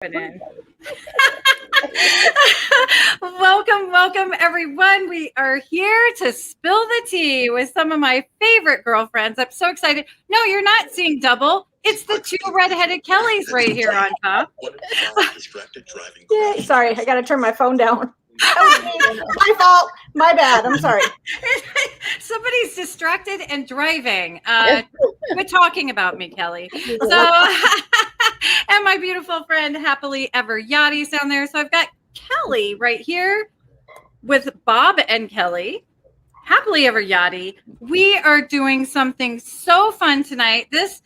In. welcome, everyone. We are here to spill the tea with some of my favorite girlfriends. I'm so excited. No, you're not seeing double. It's the two redheaded Kellys right here on top. Yeah, sorry, I got to turn my phone down. My fault. My bad. I'm sorry. Somebody's distracted and driving. Quit talking about me, Kelly. So, and my beautiful friend, Happily Ever Yachty's down there. So I've got Kelly right here with Bob and Kelly. Happily Ever Yachty. We are doing something so fun tonight. This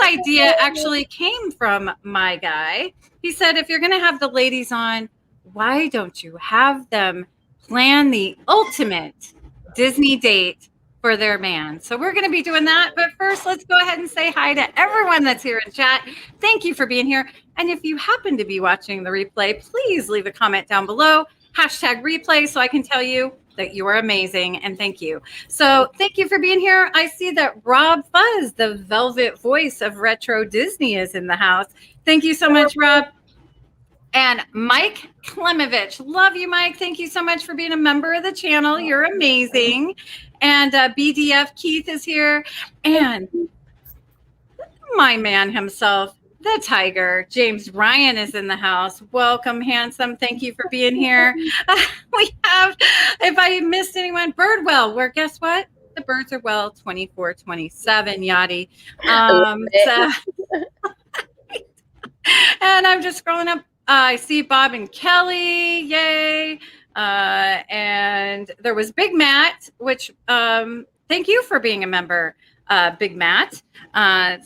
idea actually came from my guy. He said, if you're going to have the ladies on, why don't you have them plan the ultimate Disney date for their man? So we're going to be doing that. But first, let's go ahead and say hi to everyone that's here in chat. Thank you for being here. And if you happen to be watching the replay, please leave a comment down below. #replay so I can tell you that you are amazing. And thank you. So thank you for being here. I see that RobFuz, the velvet voice of Retro Disney, is in the house. Thank you so much, Rob. And Mike Klemovich. Love you, Mike. Thank you so much for being a member of the channel. You're amazing. And BDF Keith is here. And my man himself, the Tiger, James Ryan, is in the house. Welcome, handsome. Thank you for being here. We have, if I missed anyone, Birdwell, where guess what? The birds are well 24/7, Yachty. And I'm just scrolling up. I see Bob and Kelly, yay. And there was Big Matt, which thank you for being a member, Big Matt.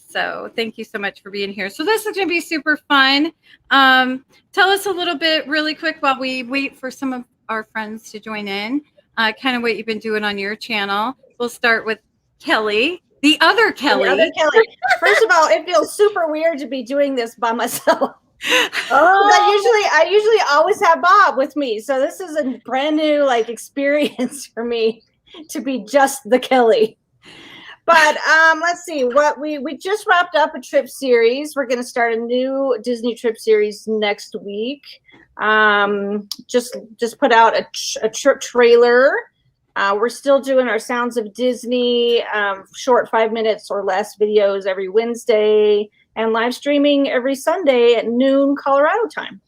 So thank you so much for being here. So this is going to be super fun. Tell us a little bit really quick while we wait for some of our friends to join in, kind of what you've been doing on your channel. We'll start with Kelly, the other Kelly. First of all, it feels super weird to be doing this by myself. I usually always have Bob with me, so this is a brand new experience for me to be just the Kelly. But let's see what we just wrapped up a trip series. We're going to start a new Disney trip series next week. Just put out a trip trailer. We're still doing our Sounds of Disney short 5 minutes or less videos every Wednesday. And live streaming every Sunday at noon Colorado time.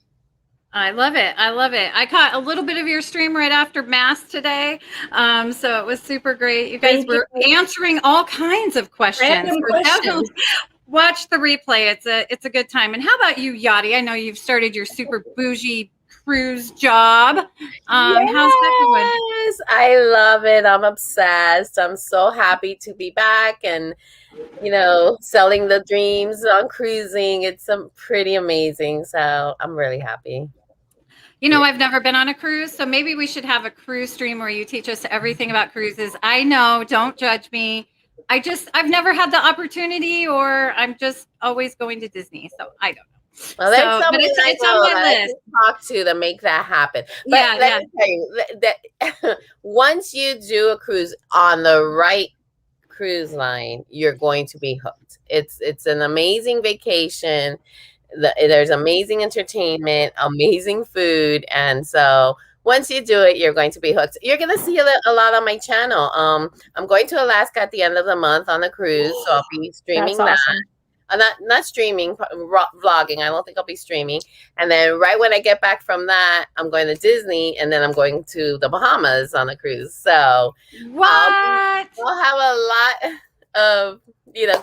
I love it. I caught a little bit of your stream right after Mass today. So it was super great. You guys were answering all kinds of questions. Definitely watch the replay. It's a good time. And how about you, Yachty? I know you've started your super bougie cruise job. How's that going? I love it. I'm obsessed. I'm so happy to be back and selling the dreams on cruising. It's pretty amazing. So I'm really happy. I've never been on a cruise, so maybe we should have a cruise stream where you teach us everything about cruises. I know, don't judge me. I've never had the opportunity, or I'm just always going to Disney, so I don't know. Well, there's it's on my list. Talk to make that happen. But let me tell you that once you do a cruise on the right cruise line, you're going to be hooked. It's an amazing vacation. There's amazing entertainment, amazing food, and so once you do it, you're going to be hooked. You're going to see a lot on my channel. I'm going to Alaska at the end of the month on a cruise, so I'll be streaming that. Not streaming, vlogging. I don't think I'll be streaming. And then right when I get back from that, I'm going to Disney, and then I'm going to the Bahamas on a cruise. So what? I'll have a lot of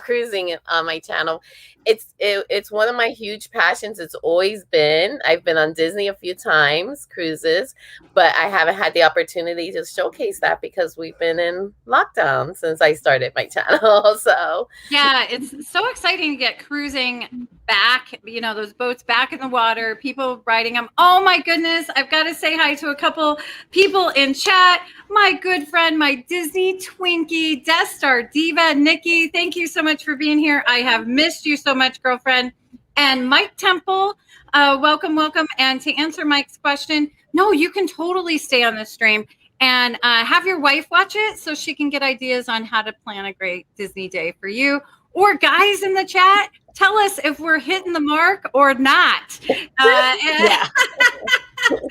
cruising on my channel. It's one of my huge passions. It's always been. I've been on Disney a few times, cruises, but I haven't had the opportunity to showcase that because we've been in lockdown since I started my channel. So yeah, it's so exciting to get cruising back, those boats back in the water, people riding them. Oh my goodness, I've got to say hi to a couple people in chat. My good friend, my Disney Twinkie, Death Star Diva, Nikki, thank you so much for being here. I have missed you so much, girlfriend. And Mike Temple, welcome. And to answer Mike's question, no, you can totally stay on the stream and have your wife watch it so she can get ideas on how to plan a great Disney day for you. or guys in the chat, tell us if we're hitting the mark or not. Yeah.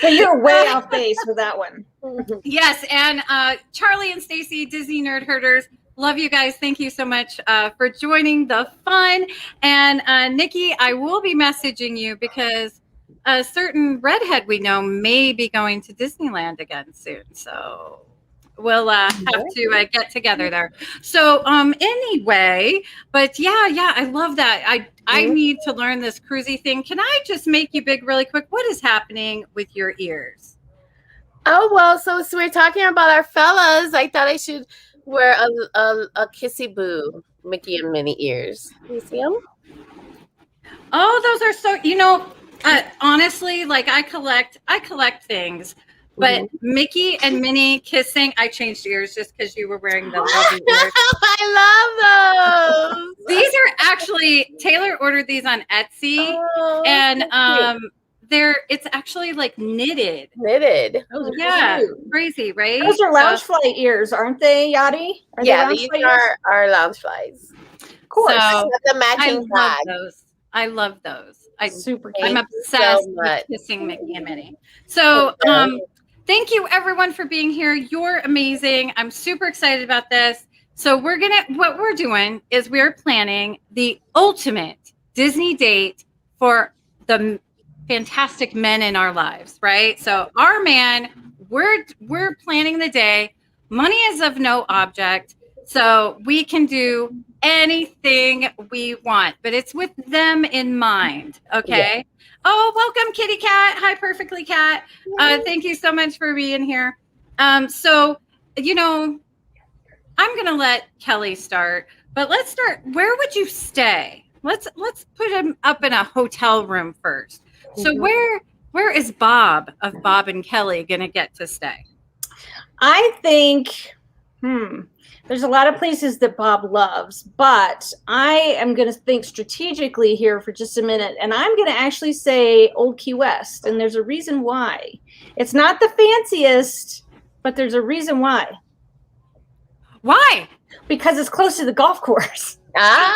So you're way off base with that one. Yes, and Charlie and Stacy, Disney Nerd Herders, love you guys. Thank you so much for joining the fun. And Nikki, I will be messaging you because a certain redhead we know may be going to Disneyland again soon. So we'll have to get together there. So anyway, but yeah, I love that. I need to learn this cruisy thing. Can I just make you big really quick? What is happening with your ears? Oh, well, so we're talking about our fellas. I thought I should wear a kissy boo Mickey and Minnie ears. You see them? Oh, those are so, honestly, like I collect things. But Mickey and Minnie kissing, I changed ears just because you were wearing the lovely ears. I love those. These are actually, Taylor ordered these on Etsy. And it's actually like knitted. Yeah, crazy, right? Those are lounge fly ears, aren't they, Yachty? These are lounge flies. Of course. So, the matching flag. I love those. I'm obsessed with kissing Mickey and Minnie. So thank you everyone for being here. You're amazing. I'm super excited about this. So what we're doing is we're planning the ultimate Disney date for the fantastic men in our lives, right? So our man, we're planning the day. Money is of no object. So we can do anything we want, but it's with them in mind. Okay. Yeah. Oh, welcome, Kitty Cat. Hi, Perfectly Cat. Thank you so much for being here. So, I'm going to let Kelly start, but let's start. Where would you stay? Let's put him up in a hotel room first. So where is Bob of Bob and Kelly going to get to stay? I think, there's a lot of places that Bob loves, but I am going to think strategically here for just a minute, and I'm going to actually say Old Key West, and there's a reason why. It's not the fanciest, but there's a reason why. Why? Because it's close to the golf course. So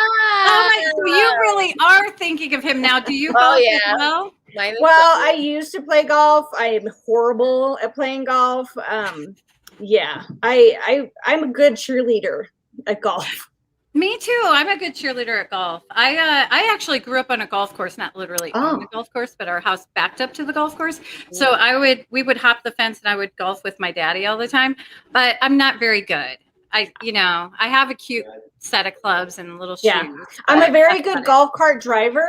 you really are thinking of him now. Do you golf as well? Well, I used to play golf. I am horrible at playing golf. I'm a good cheerleader at golf. Me too. I'm a good cheerleader at golf. I actually grew up on a golf course, not literally on the golf course, but our house backed up to the golf course. So we would hop the fence and I would golf with my daddy all the time, but I'm not very good. I have a cute set of clubs and little shoes. I'm a very good golf cart driver,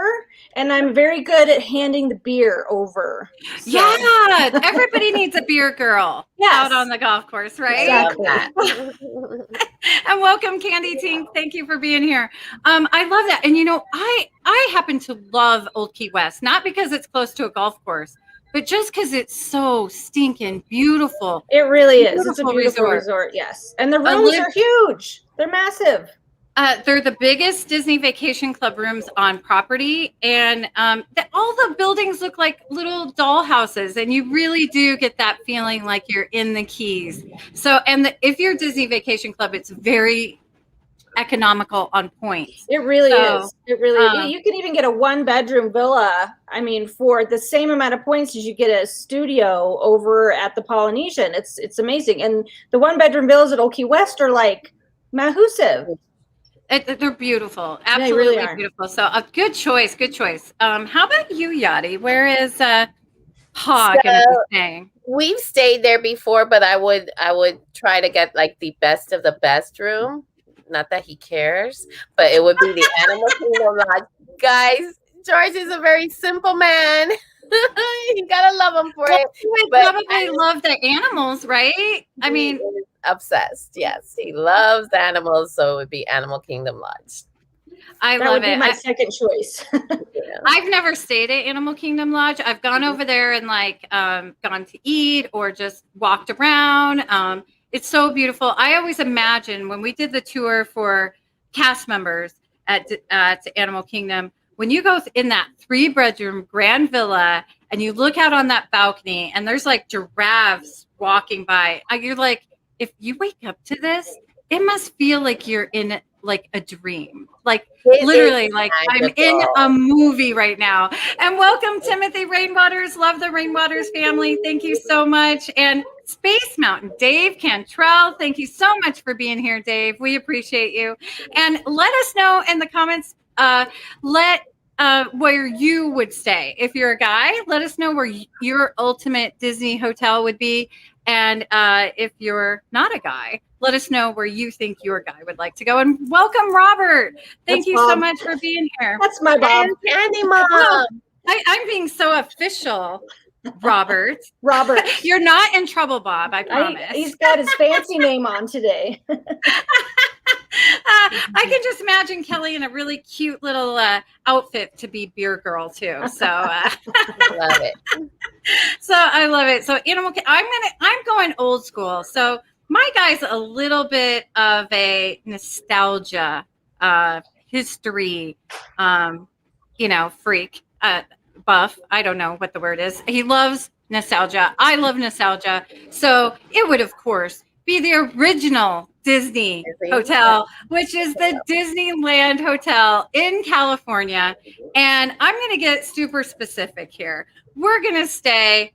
and I'm very good at handing the beer over. So. Yeah, everybody needs a beer girl out on the golf course, right? Exactly. And welcome, Candy Tink. Thank you for being here. I love that. And I happen to love Old Key West, not because it's close to a golf course, but just because it's so stinking beautiful. It really is. It's a beautiful resort, yes. And the rooms are huge. They're massive. They're the biggest Disney Vacation Club rooms on property. And all the buildings look like little doll houses. And you really do get that feeling like you're in the Keys. So, if you're Disney Vacation Club, it's very economical on points. It really is. It really is. You can even get a 1-bedroom villa. I mean, for the same amount of points as you get a studio over at the Polynesian. It's amazing. And the 1-bedroom villas at Old Key West are like massive. They're beautiful. Absolutely really beautiful. So a good choice. Good choice. How about you, Yachty? Where is Hog going to be staying? We've stayed there before, but I would try to get like the best of the best room. Not that he cares, but it would be the Animal Kingdom Lodge. Guys, George is a very simple man. You gotta love him for it. He probably love the animals, right? I mean, obsessed. Yes, he loves animals, so it would be Animal Kingdom Lodge. That would be my second choice. I've never stayed at Animal Kingdom Lodge. I've gone over there and gone to eat or just walked around. It's so beautiful. I always imagine when we did the tour for cast members at Animal Kingdom, when you go in that 3-bedroom grand villa and you look out on that balcony and there's like giraffes walking by, you're like, if you wake up to this, it must feel like you're in like a dream. Like literally, like I'm in a movie right now. And welcome, Timothy Rainwaters. Love the Rainwaters family. Thank you so much. And Space Mountain, Dave Cantrell. Thank you so much for being here, Dave. We appreciate you. And let us know in the comments. Where you would stay. If you're a guy, let us know where your ultimate Disney hotel would be. And if you're not a guy, let us know where you think your guy would like to go. And welcome, Robert. Thank you so much for being here. That's my Bob. Candy Mom. Oh, I'm being so official, Robert. Robert. You're not in trouble, Bob, I promise. He's got his fancy name on today. I can just imagine Kelly in a really cute little outfit to be beer girl too. So love it. So I love it. So I'm going old school. So my guy's a little bit of a nostalgia, history, freak, buff. I don't know what the word is. He loves nostalgia. I love nostalgia. So it would, of course, be the original Disney hotel, which is the Disneyland Hotel in California. And I'm going to get super specific here. We're going to stay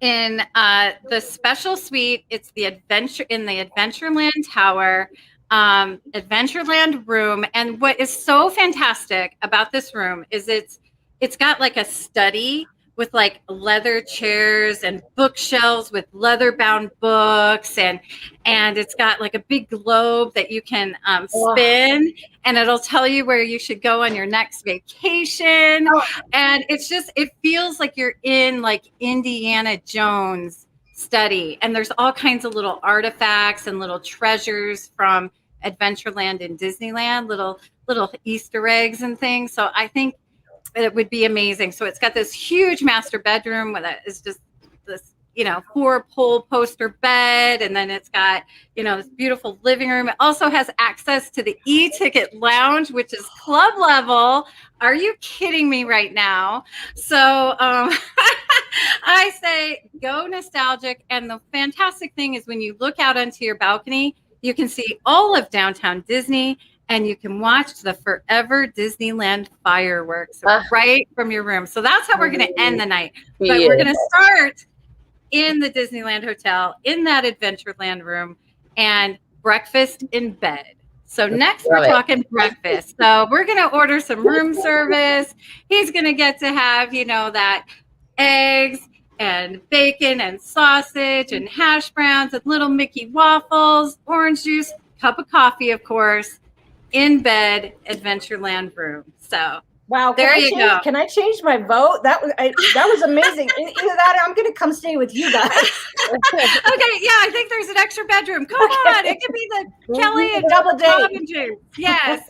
in the special suite. It's the Adventureland Tower, Adventureland room. And what is so fantastic about this room is it's got like a study with like leather chairs and bookshelves with leather bound books. And it's got like a big globe that you can spin, and it'll tell you where you should go on your next vacation. And it feels like you're in like Indiana Jones study. And there's all kinds of little artifacts and little treasures from Adventureland and Disneyland, little Easter eggs and things. So I think it would be amazing. So it's got this huge master bedroom with it's just this, 4-pole poster bed. And then it's got, this beautiful living room. It also has access to the e-ticket lounge, which is club level. Are you kidding me right now? So I say go nostalgic. And the fantastic thing is when you look out onto your balcony, you can see all of downtown Disney. And you can watch the Forever Disneyland fireworks right from your room. So that's how we're going to end the night. But we're going to start in the Disneyland Hotel, in that Adventureland room, and breakfast in bed. So next we're talking breakfast. So we're going to order some room service. He's going to get to have, that eggs and bacon and sausage and hash browns and little Mickey waffles, orange juice, cup of coffee, of course. In bed, Adventureland room. So wow, there you go. Can I change my vote? That was amazing. Either that, or I'm going to come stay with you guys. Okay, yeah, I think there's an extra bedroom. Come on, it could be the Kelly and double date. Bob and James. Yes.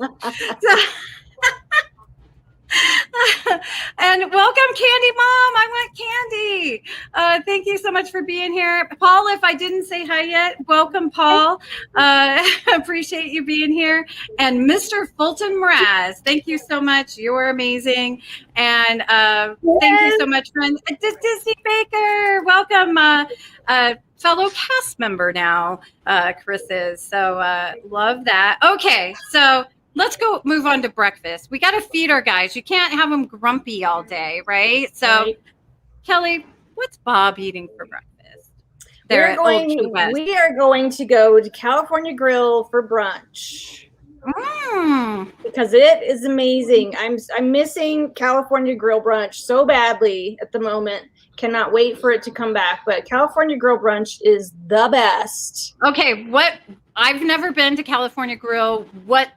And welcome, Candy Mom. I want candy. Thank you so much for being here. Paul, if I didn't say hi yet, welcome, Paul. Appreciate you being here. And Mr. Fulton Mraz, thank you so much. You're amazing. And thank you so much, friend. Disney Baker, welcome. Fellow cast member now, Chris is. So love that. Okay, so let's go move on to breakfast. We got to feed our guys. You can't have them grumpy all day, right? So, right. Kelly, what's Bob eating for breakfast? We are going to go to California Grill for brunch. Because it is amazing. I'm missing California Grill brunch so badly at the moment. Cannot wait for it to come back. But California Grill brunch is the best. Okay, I've never been to California Grill. What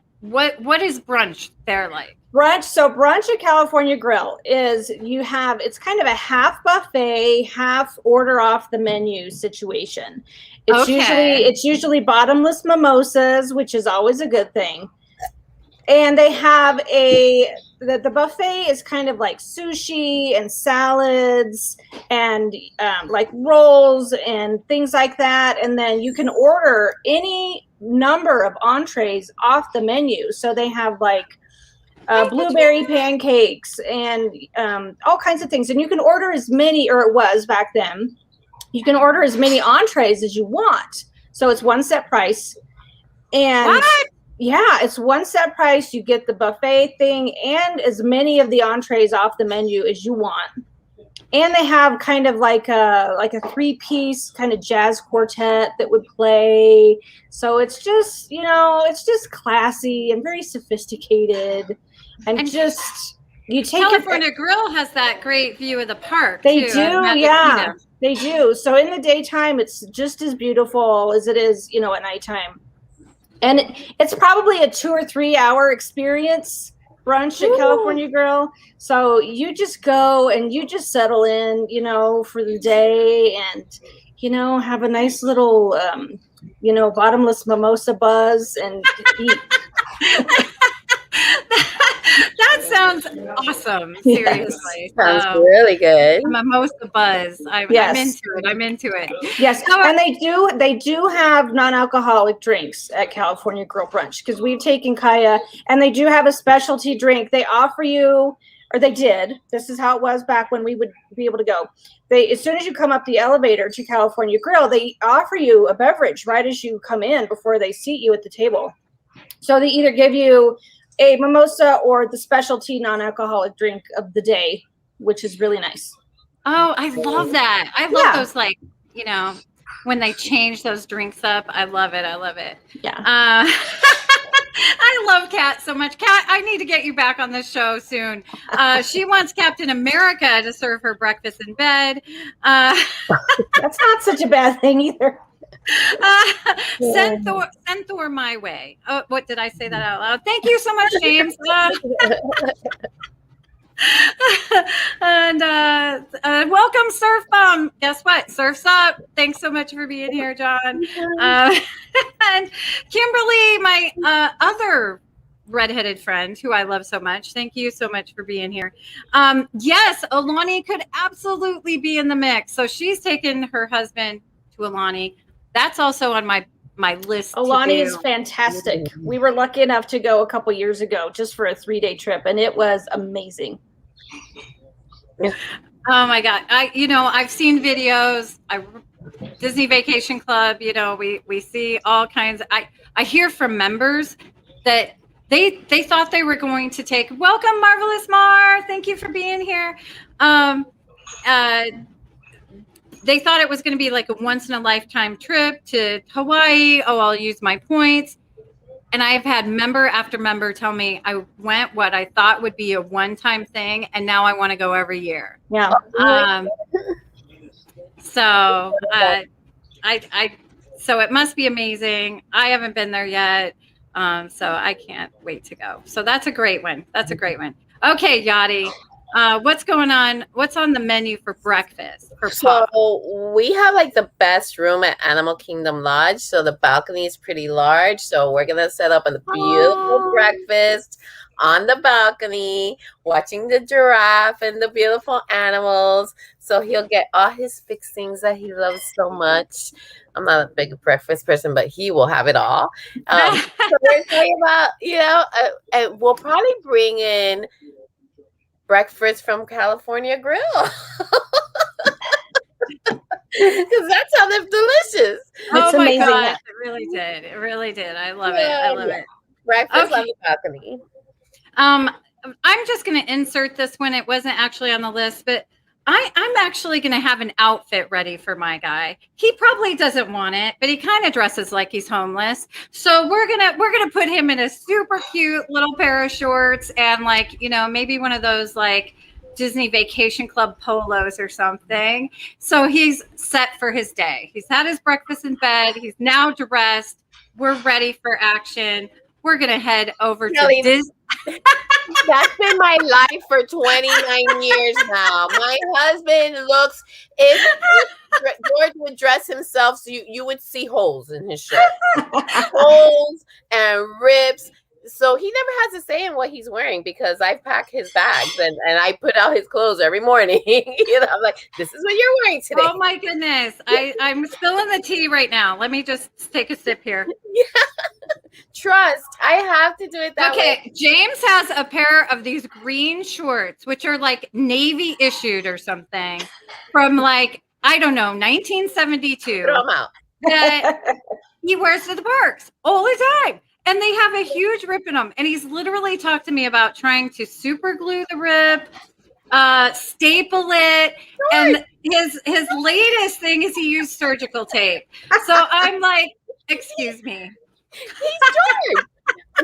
is brunch there like? Brunch at California Grill is it's kind of a half buffet, half order off the menu situation. It's usually bottomless mimosas, which is always a good thing. And they have the buffet is kind of like sushi and salads and like rolls and things like that. And then you can order any number of entrees off the menu. So they have like blueberry pancakes and all kinds of things. And you can order as many, or it was back then, you can order as many entrees as you want. So it's one set price. And what? Yeah, it's one set price. You get the buffet thing and as many of the entrees off the menu as you want. And they have kind of like a 3-piece kind of jazz quartet that would play. So it's just, it's just classy and very sophisticated. And just you take California Grill has that great view of the park. They too, do, yeah. They do. So in the daytime, it's just as beautiful as it is, at nighttime. And it's probably a 2 or 3 hour experience brunch at California Grill. So you just go and you just settle in, for the day and, have a nice little, bottomless mimosa buzz and eat. That sounds awesome. Seriously, sounds really good. Mimosa buzz. I'm into it. Yes, and they do have non-alcoholic drinks at California Grill Brunch because we've taken Kaya, and they do have a specialty drink. They offer you, or they did. This is how it was back when we would be able to go. As soon as you come up the elevator to California Grill, they offer you a beverage right as you come in before they seat you at the table. So they either give you a mimosa or the specialty non-alcoholic drink of the day, which is really nice. Oh, I love that. I love those, like, when they change those drinks up. I love it. Yeah. I love Kat so much. Kat, I need to get you back on this show soon. She wants Captain America to serve her breakfast in bed. That's not such a bad thing either. Send Thor my way. Oh, what did I say that out loud? Thank you so much, James. And welcome, Surf Bomb. Guess what? Surf's up. Thanks so much for being here, John. And Kimberly, my other redheaded friend who I love so much. Thank you so much for being here. Yes, Alani could absolutely be in the mix. So she's taken her husband to Alani. That's also on my list. Alani is fantastic. We were lucky enough to go a couple years ago just for a 3-day trip, and it was amazing. Oh my God. I've seen videos. Disney Vacation Club, we see all kinds. I hear from members that they thought they were going to take, welcome, Marvelous Mar. Thank you for being here. They thought it was going to be like a once in a lifetime trip to Hawaii. Oh, I'll use my points. And I've had member after member tell me I went what I thought would be a one-time thing, and now I want to go every year. Yeah. So so it must be amazing. I haven't been there yet. So I can't wait to go. So that's a great one. Okay, Yachty. What's going on? What's on the menu for breakfast? So we have like the best room at Animal Kingdom Lodge. So the balcony is pretty large. So we're going to set up a beautiful breakfast on the balcony, watching the giraffe and the beautiful animals. So he'll get all his fixings that he loves so much. I'm not a big breakfast person, but he will have it all. So we're talking about, and we'll probably bring in breakfast from California Grill. Because that sounded delicious. Oh my gosh, it really did. I love it. Breakfast on the balcony. I'm just going to insert this one. It wasn't actually on the list, but I'm actually going to have an outfit ready for my guy. He probably doesn't want it, but he kind of dresses like he's homeless. So we're gonna put him in a super cute little pair of shorts and maybe one of those like Disney Vacation Club polos or something. So he's set for his day. He's had his breakfast in bed. He's now dressed. We're ready for action. We're gonna head over to Disney. That's been my life for 29 years now. My husband looks, if George would dress himself, so you would see holes in his shirt. Holes and rips. So he never has a say in what he's wearing because I pack his bags and I put out his clothes every morning. I'm like, this is what you're wearing today. Oh my goodness. I'm spilling the tea right now. Let me just take a sip here. Yeah. Trust. I have to do it that way. Okay. James has a pair of these green shorts, which are like Navy issued or something from I don't know, 1972. Throw them out. That he wears to the parks all the time. and they have a huge rip in them. And he's literally talked to me about trying to super glue the rip, staple it, and his latest thing is he used surgical tape. So I'm like, excuse me. He's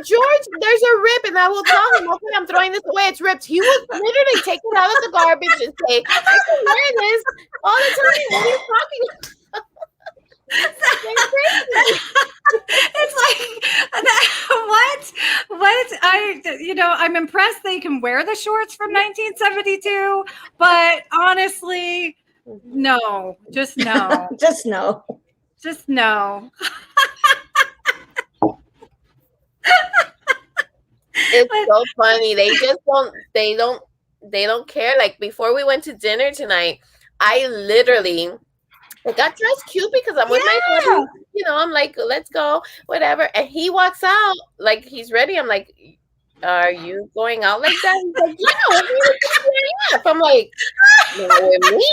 George, there's a rip, and I will tell him, okay, I'm throwing this away. It's ripped. He will literally take it out of the garbage and say, I can wear this all the time. What are you talking about? It's like, what? I'm impressed they can wear the shorts from 1972, but honestly, no, just no. Just no. Just no. It's so funny. They just don't care. Like before we went to dinner tonight, I got dressed cute because I'm with my husband. I'm like, let's go, whatever. And he walks out like he's ready. I'm like, are you going out like that? He's like, yeah. I'm like, no, with me.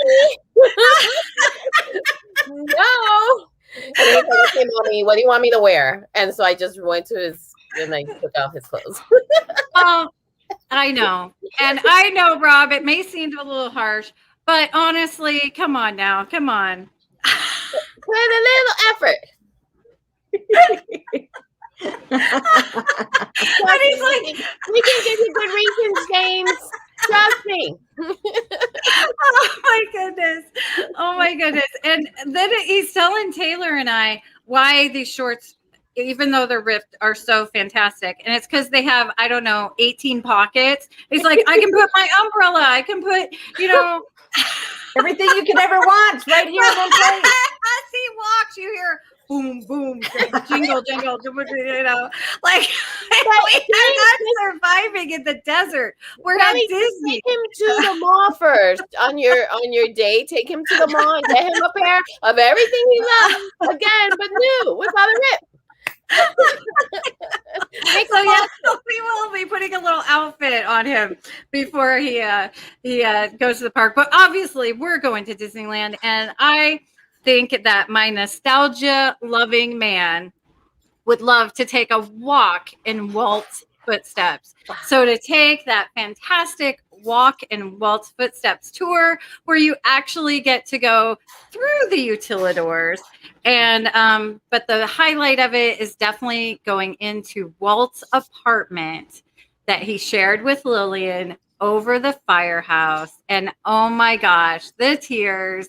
No. And he's like, okay, mommy, what do you want me to wear? And so I just went to his and I took off his clothes. I know. And I know, Rob, it may seem a little harsh, but honestly, come on now. Come on. Put a little effort. And he's like, we can give you good reasons, James. Trust me. Oh my goodness. And then he's telling Taylor and I why these shorts, even though they're ripped, are so fantastic. And it's because they have, 18 pockets. He's like, I can put my umbrella. I can put, everything you could ever want right here in one place. As he walks, you hear boom, boom, jingle, jingle, like I'm not surviving in the desert. We're at Disney. Take him to the mall first on your day. Take him to the mall and get him a pair of everything he loves again, but new without a rip. So yeah, we will be putting a little outfit on him before he goes to the park. But obviously, we're going to Disneyland, and I think that my nostalgia-loving man would love to take a walk in Walt's footsteps. So to take that fantastic walk in Walt's footsteps tour, where you actually get to go through the utilidors. And but the highlight of it is definitely going into Walt's apartment that he shared with Lillian over the firehouse. And oh my gosh, the tears.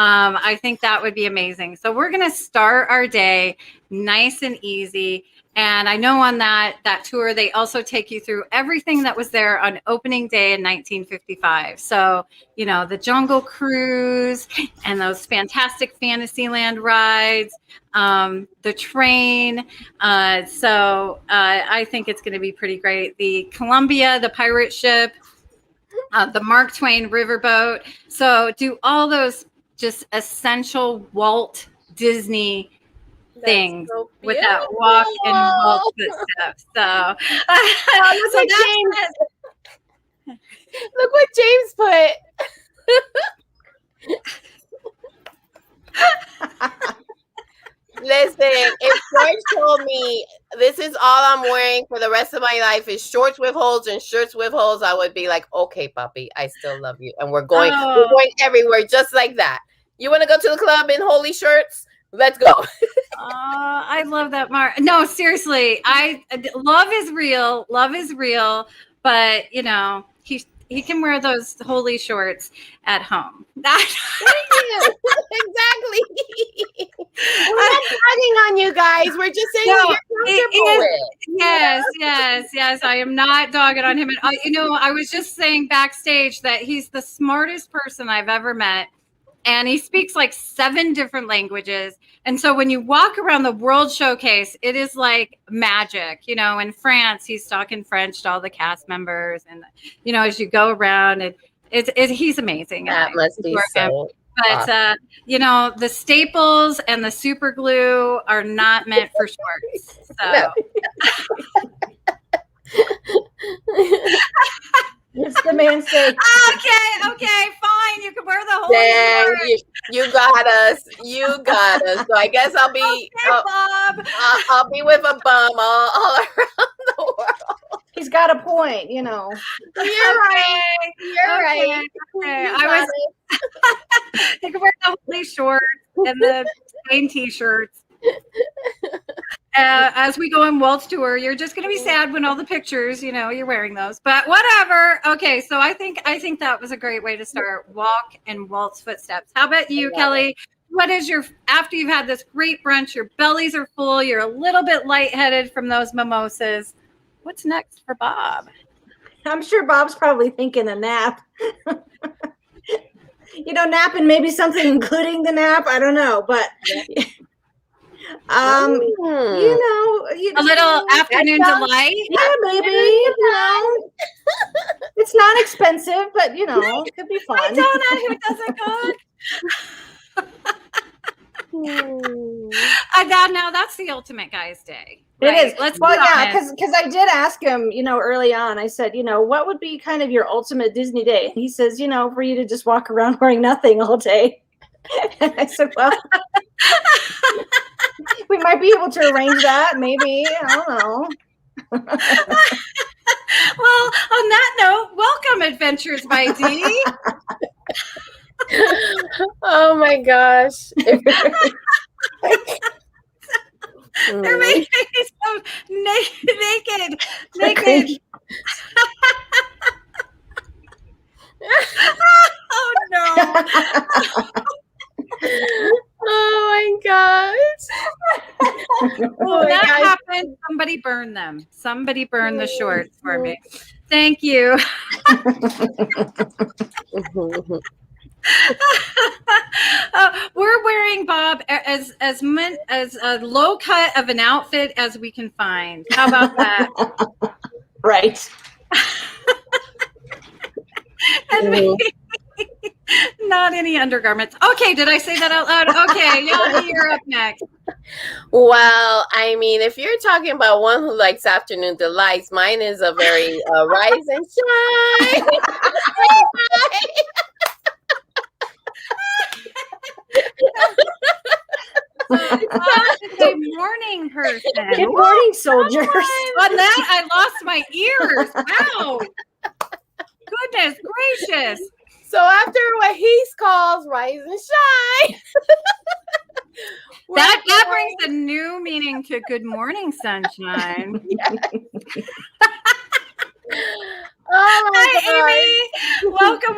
I think that would be amazing. So we're going to start our day nice and easy. And I know on that tour, they also take you through everything that was there on opening day in 1955. So, the Jungle Cruise and those fantastic Fantasyland rides, the train. So I think it's going to be pretty great. The Columbia, the pirate ship, the Mark Twain riverboat. So do all those just essential Walt Disney things so with that walk and Walt footsteps. So, look what James put. Listen, if George told me this is all I'm wearing for the rest of my life is shorts with holes and shirts with holes, I would be like, okay, puppy, I still love you. And we're going everywhere just like that. You want to go to the club in holy shirts? Let's go. I love that, Mark. No, seriously, love is real. Love is real. But he can wear those holy shorts at home. Exactly. We're not bragging on you guys. We're just saying you're comfortable with. Yes. I am not dogging on him. I was just saying backstage that he's the smartest person I've ever met. And he speaks like 7 different languages. And so when you walk around the World Showcase, it is like magic. In France, he's talking French to all the cast members. And, as you go around, he's amazing. That must be so But, awesome. The staples and the super glue are not meant for shorts. So. It's the man say. Okay, fine. You can wear the whole You got us. You got us. So I guess I'll be Okay, Bob. I'll be with a bum all around the world. He's got a point, you know. You're right. You're right. Okay. You I got was. You can wear the holy shorts and the same t-shirts. As we go on Walt's tour, you're just going to be sad when all the pictures, you know, you're wearing those. But whatever. Okay, so I think that was a great way to start. Walk in Walt's footsteps. How about you, Kelly? What is your, after you've had this great brunch, your bellies are full, you're a little bit lightheaded from those mimosas. What's next for Bob? I'm sure Bob's probably thinking a nap. You know, napping, maybe something including the nap. I don't know, but you know, a little afternoon delight. Yeah, maybe. You know, it's not expensive, but you know, it could be fun. I donut who doesn't cook. Now that's the ultimate guy's day. Right? It is. Let's because I did ask him, you know, early on. I said, you know, what would be kind of your ultimate Disney day? And he says, you know, for you to just walk around wearing nothing all day. And I said, well, we might be able to arrange that. Maybe, I don't know. Well, on that note, welcome Adventures by D. Oh my gosh. They're making me so naked. Oh no. Oh my gosh. Oh, that happened. Somebody burn them. Somebody burn the shorts for me. Thank you. We're wearing, Bob, as low cut of an outfit as we can find. How about that? Right. And maybe not any undergarments. Okay, did I say that out loud? Okay, Yanni, you're up next. Well, I mean, if you're talking about one who likes afternoon delights, mine is a very rise and shine. Good morning, person. Good morning, soldiers. On that, I lost my ears. Wow. Goodness gracious. So after what he calls rise and shine. That brings a new meaning to good morning, sunshine. Oh my Hi, Amy. Welcome.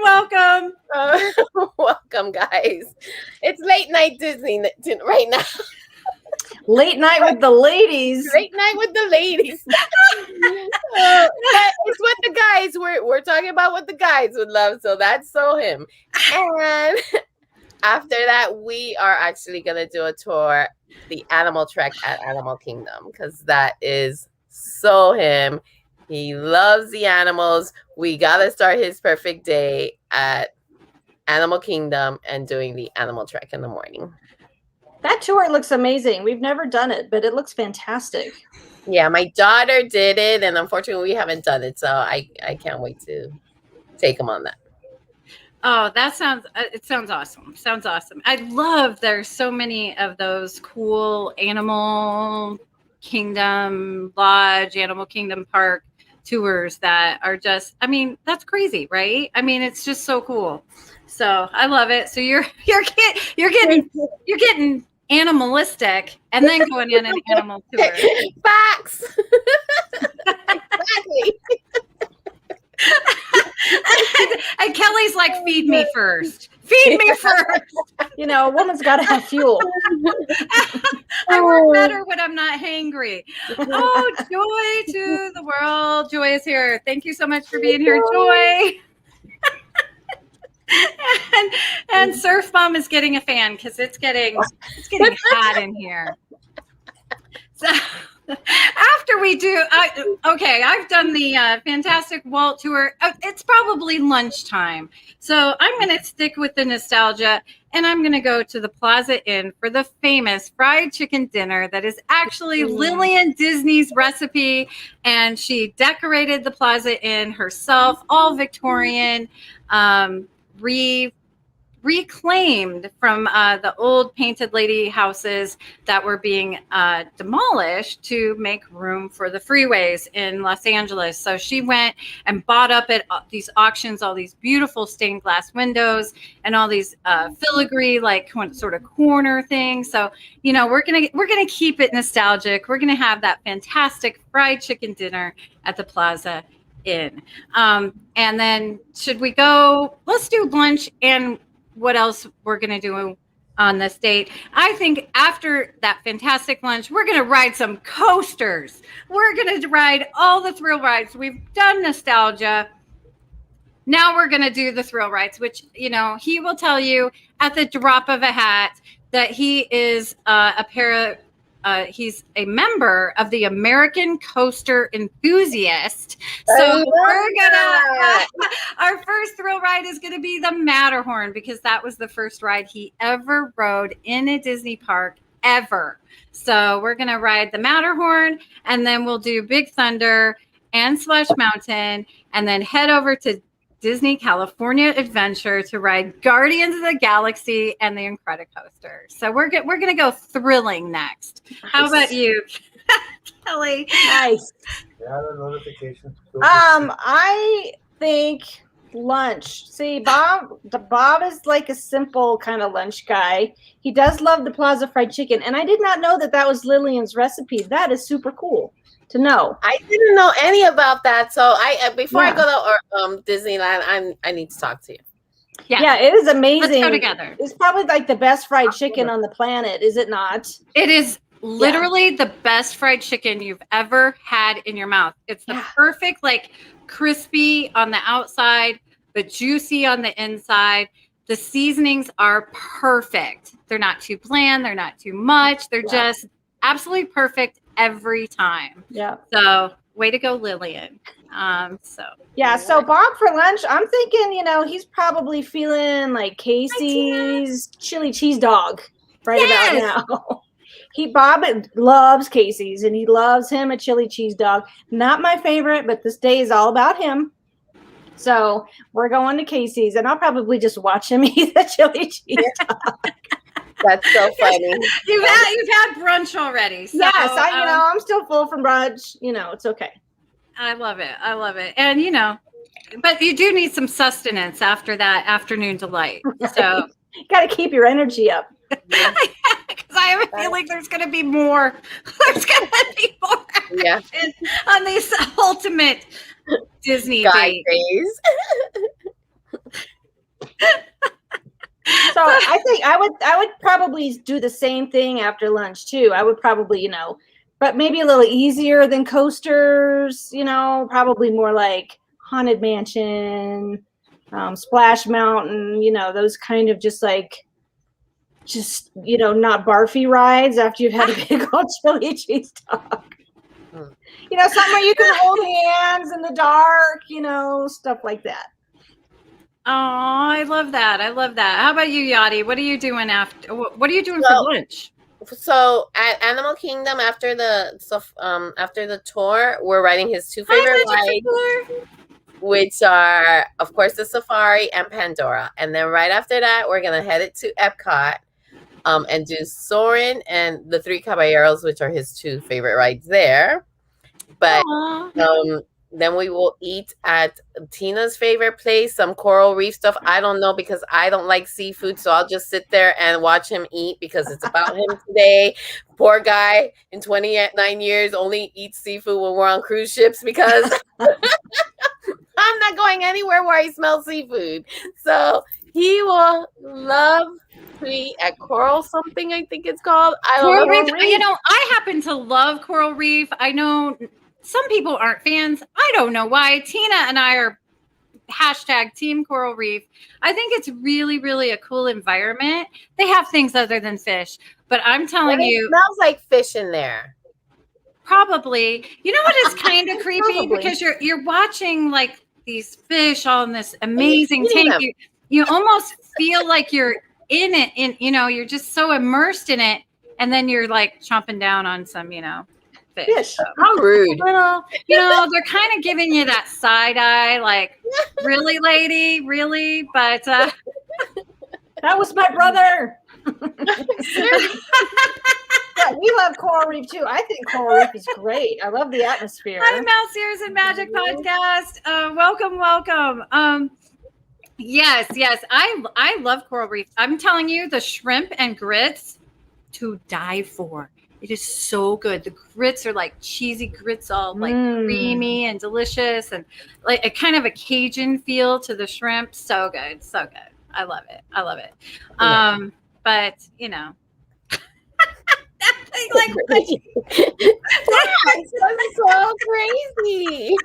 Welcome, guys. It's late night Disney right now. Late night with the ladies. Late night with the ladies. It's what the guys we're talking about. What the guys would love. So that's so him. And after that, we are actually gonna do a tour, the animal trek at Animal Kingdom, because that is so him. He loves the animals. We gotta start his perfect day at Animal Kingdom and doing the animal trek in the morning. That tour looks amazing. We've never done it, but it looks fantastic. Yeah, my daughter did it, and unfortunately we haven't done it, so I can't wait to take him on that. Oh, that sounds awesome. Sounds awesome. I love there's so many of those cool Animal Kingdom Lodge, Animal Kingdom Park tours that are just, I mean, that's crazy, right? I mean, it's just so cool. So I love it. So you're getting animalistic and then going in an animal tour. Facts. Exactly. And Kelly's like, feed me first. Feed me first. You know, a woman's got to have fuel. I work better when I'm not hangry. Oh, joy to the world. Joy is here. Thank you so much for being here, Joy. and Surf Mom is getting a fan because it's getting hot in here. So after we do, I've done the fantastic Walt tour. It's probably lunchtime, so I'm going to stick with the nostalgia, and I'm going to go to the Plaza Inn for the famous fried chicken dinner that is actually Lillian Disney's recipe, and she decorated the Plaza Inn herself, all Victorian, reclaimed from the old painted lady houses that were being demolished to make room for the freeways in Los Angeles. So she went and bought up at these auctions all these beautiful stained glass windows and all these filigree like sort of corner things. So we're gonna keep it nostalgic. We're gonna have that fantastic fried chicken dinner at the Plaza Inn. And then should we go? Let's do lunch and what else we're going to do on this date. I think after that fantastic lunch, we're going to ride some coasters. We're going to ride all the thrill rides. We've done nostalgia. Now we're going to do the thrill rides, which, he will tell you at the drop of a hat that he is he's a member of the American Coaster Enthusiast. So our first thrill ride is going to be the Matterhorn, because that was the first ride he ever rode in a Disney park ever. So we're going to ride the Matterhorn, and then we'll do Big Thunder and Splash Mountain, and then head over to Disney California Adventure to ride Guardians of the Galaxy and the Incredicoaster. So we're going to go thrilling next. Nice. How about you, Kelly? Nice. I think lunch. See, Bob is like a simple kind of lunch guy. He does love the Plaza Fried Chicken, and I did not know that was Lillian's recipe. That is super cool to know. I didn't know any about that. So before I go to Disneyland, I need to talk to you. Yeah, it is amazing. Let's go together. It's probably like the best fried chicken on the planet, is it not? It is literally the best fried chicken you've ever had in your mouth. It's the perfect, like, crispy on the outside, but juicy on the inside. The seasonings are perfect. They're not too bland. They're not too much. They're just absolutely perfect every time. Yeah. So way to go, Lillian. So Bob for lunch, I'm thinking, he's probably feeling like Casey's chili cheese dog about now. Bob loves Casey's, and he loves him a chili cheese dog. Not my favorite, but this day is all about him. So we're going to Casey's, and I'll probably just watch him eat the chili cheese dog. That's so funny. You've had brunch already. So, yes, I'm still full from brunch. It's okay. I love it. And but you do need some sustenance after that afternoon delight. Right. So you got to keep your energy up. Because I have a feeling there's going to be more. There's going to be more action on these ultimate Disney days. So I think I would probably do the same thing after lunch too. I would probably, but maybe a little easier than coasters, probably more like Haunted Mansion, Splash Mountain, those kind of just not barfy rides after you've had a big old chili cheese dog. Something where you can hold hands in the dark, stuff like that. Oh, I love that. How about you, Yachty? What are you doing after? What are you doing for lunch? So at Animal Kingdom, after the tour, we're riding his two favorite rides, which are, of course, the Safari and Pandora. And then right after that, we're gonna head it to Epcot, and do Soarin' and the Three Caballeros, which are his two favorite rides there. But then we will eat at Tina's favorite place, some Coral Reef stuff. I don't know, because I don't like seafood, so I'll just sit there and watch him eat because it's about him today. Poor guy, in 29 years, only eats seafood when we're on cruise ships because I'm not going anywhere where I smell seafood. So he will love to eat at Coral something, I think it's called. Coral Reef. I happen to love Coral Reef. I know some people aren't fans. I don't know why. Tina and I are # Team Coral Reef. I think it's really, really a cool environment. They have things other than fish, but I'm telling you, it smells like fish in there. Probably. You know what is kind of creepy? Because you're watching like these fish all in this amazing tank. You almost feel like you're in it, you're just so immersed in it, and then you're like chomping down on some, fish. So, how rude. They're kind of giving you that side eye, like, really, lady, really? But That was my brother. Yeah, we love Coral Reef too. I think Coral Reef is great. I love the atmosphere. Hi, Mouse Ears and Magic Podcast. Welcome. Yes. I love Coral Reef. I'm telling you, the shrimp and grits to die for. It is so good. The grits are like cheesy grits, all like creamy and delicious, and like a kind of a Cajun feel to the shrimp. So good. I love it. But you know, like that's so crazy.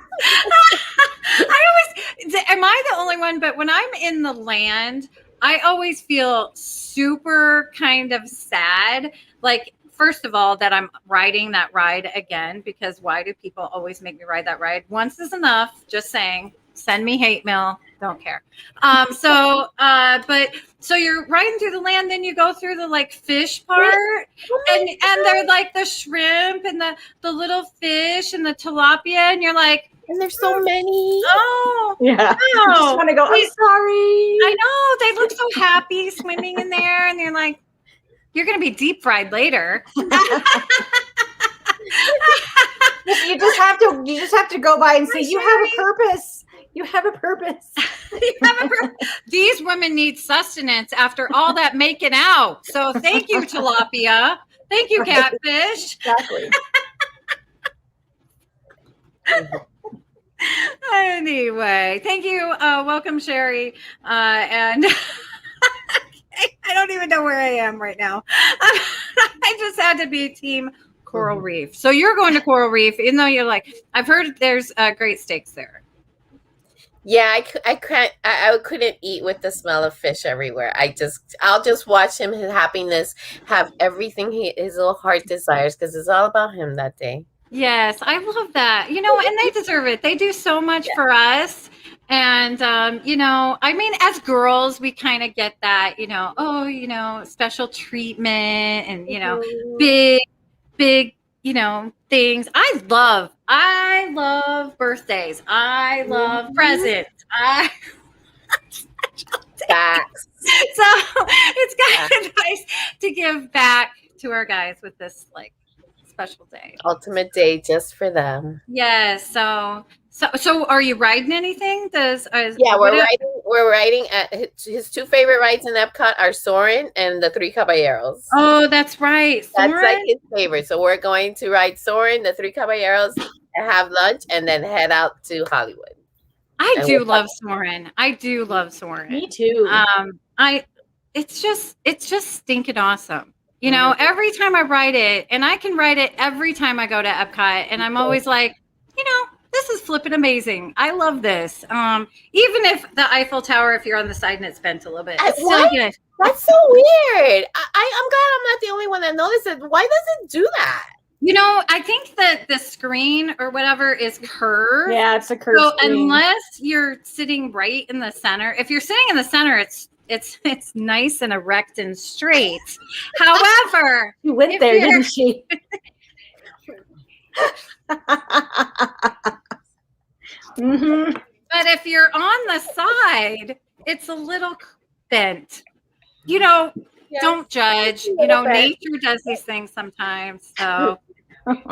Am I the only one? But when I'm in the land, I always feel super kind of sad. Like, first of all, that I'm riding that ride again, because why do people always make me ride that ride? Once is enough. Just saying. Send me hate mail. Don't care. So you're riding through the land, then you go through the like fish part, and they're like the shrimp and the little fish and the tilapia, and you're like, and there's so many. Oh, yeah. No. I just want to go, I'm sorry. I know. They look so happy swimming in there, and you're like, you're going to be deep fried later. You just have to go by and say, you have a purpose. You have a purpose. These women need sustenance after all that making out. So thank you, tilapia. Thank you, catfish. Exactly. Anyway, thank you. Welcome, Sherry. And I don't even know where I am right now. I just had to be team Coral Reef. So you're going to Coral Reef, even though you're like, I've heard there's great steaks there. Yeah, I couldn't eat with the smell of fish everywhere. I'll just watch him, his happiness, have everything his little heart desires, because it's all about him that day. Yes, I love that. You know, and they deserve it. They do so much for us. And, you know, I mean, as girls, we kind of get that, you know, special treatment and, you know, big, you know, things. I love birthdays. I love presents. Facts. So it's kind of nice to give back to our guys with this like special day. Ultimate day just for them. Yes. So are you riding anything? We're riding at his two favorite rides in Epcot are Soarin' and the Three Caballeros. Oh, that's right. Soarin'? That's like his favorite. So we're going to ride Soarin', the Three Caballeros, and have lunch, and then head out to Hollywood. I do love Soarin'. Me too. It's just stinking awesome. You know, every time I ride it, and I can ride it every time I go to Epcot, and I'm always like, you know, this is flipping amazing. I love this. Even if the Eiffel Tower, if you're on the side and it's bent a little bit, it's still good. That's so weird. I'm glad I'm not the only one that noticed it. Why does it do that? You know, I think that the screen or whatever is curved. Yeah, it's a curved screen. Unless you're sitting right in the center, if you're sitting in the center, it's nice and erect and straight. However, she went there, didn't she? But if you're on the side, it's a little bent. You know, don't judge. You know, nature does these things sometimes. So. Yes,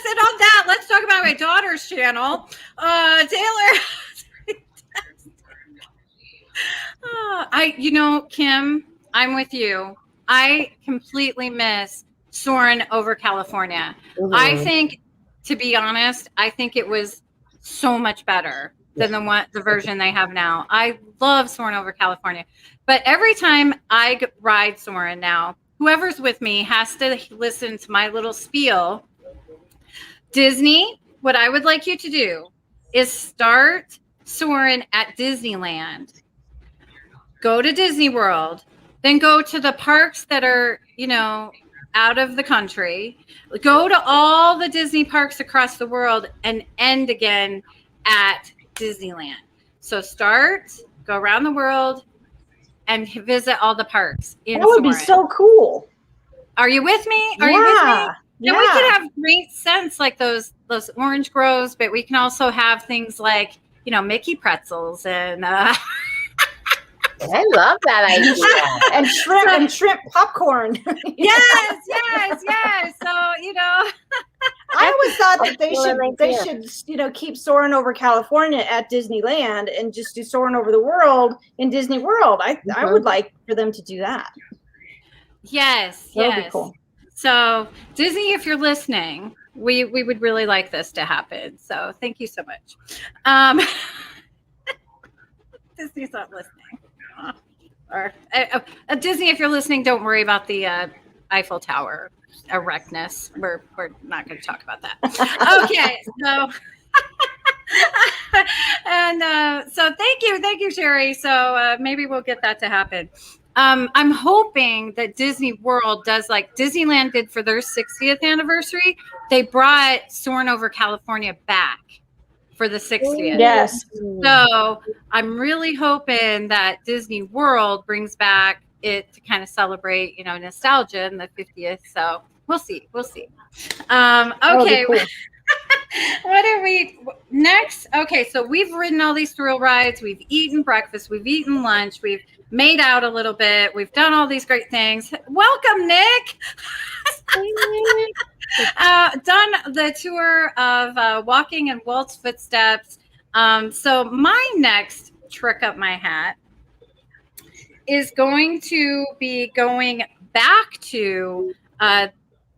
and on that, let's talk about my daughter's channel. Taylor. Kim, I'm with you. I completely miss Soarin' over California. I think, to be honest, I think it was so much better than the version they have now. I love Soarin' over California. But every time I ride Soarin' now, whoever's with me has to listen to my little spiel. Disney, what I would like you to do is start Soarin' at Disneyland. Go to Disney World, then go to the parks that are, you know, out of the country. Go to all the Disney parks across the world and end again at Disneyland. So go around the world and visit all the parks in That would Soarin'. be so cool. Are you with me? Are you with me? And we could have great scents like those orange groves, but we can also have things like Mickey pretzels and I love that idea. and shrimp popcorn. yes. So, I always thought that they should keep soaring over California at Disneyland and just do soaring over the world in Disney World. I would like for them to do that. Yes. That would be cool. So Disney, if you're listening, we would really like this to happen. So thank you so much. Disney's not listening. Or Disney, if you're listening, don't worry about the Eiffel Tower erectness. We're not going to talk about that. Okay, so and so thank you, Sherry. So maybe we'll get that to happen. I'm hoping that Disney World does like Disneyland did for their 60th anniversary. They brought Soarin' Over California back for the 60th. Yes. So I'm really hoping that Disney World brings back it to kind of celebrate, nostalgia in the 50th. So we'll see. Okay. Cool. What are we next? Okay. So we've ridden all these thrill rides. We've eaten breakfast. We've eaten lunch. We've made out a little bit. We've done all these great things. Welcome, Nick. Done the tour of walking in Walt's footsteps. So my next trick up my hat is going to be going back to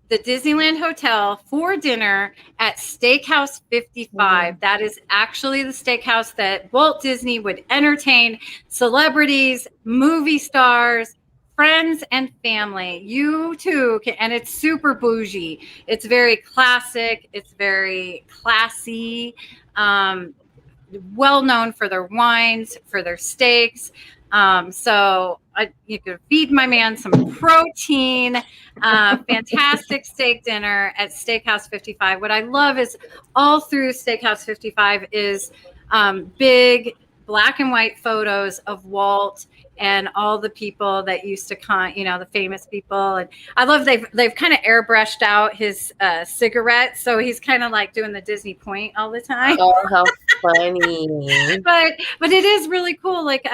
the Disneyland Hotel for dinner at Steakhouse 55. That is actually the steakhouse that Walt Disney would entertain celebrities, movie stars, friends, and family. You too can, and it's super bougie. It's very classic. It's very classy. Well known for their wines, for their steaks. So you could feed my man some protein. Fantastic steak dinner at Steakhouse 55. What I love is all through Steakhouse 55 is big black and white photos of Walt and all the people that used to come, the famous people. And I love they've kind of airbrushed out his cigarette, so he's kind of like doing the Disney point all the time. Oh, how funny! but it is really cool. Like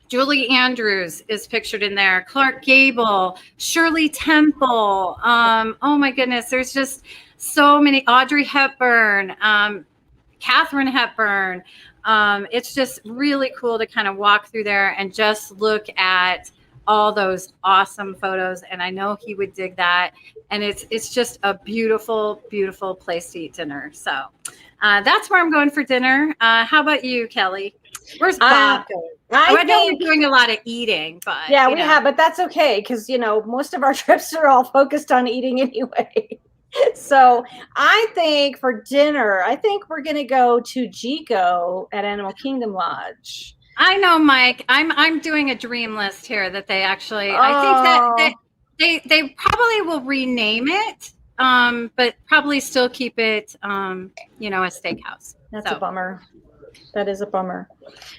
Julie Andrews is pictured in there. Clark Gable, Shirley Temple. Oh my goodness, there's just so many. Audrey Hepburn, Katharine Hepburn. It's just really cool to kind of walk through there and just look at all those awesome photos. And I know he would dig that. And it's just a beautiful, beautiful place to eat dinner. So that's where I'm going for dinner. How about you, Kelly? Where's Bob going? I know we're doing a lot of eating, but yeah, we have, but that's okay because most of our trips are all focused on eating anyway. So I think for dinner, we're going to go to Chico at Animal Kingdom Lodge. I know, Mike. I'm doing a dream list here that they actually. I think that they probably will rename it, but probably still keep it, a steakhouse. That's a bummer. That is a bummer.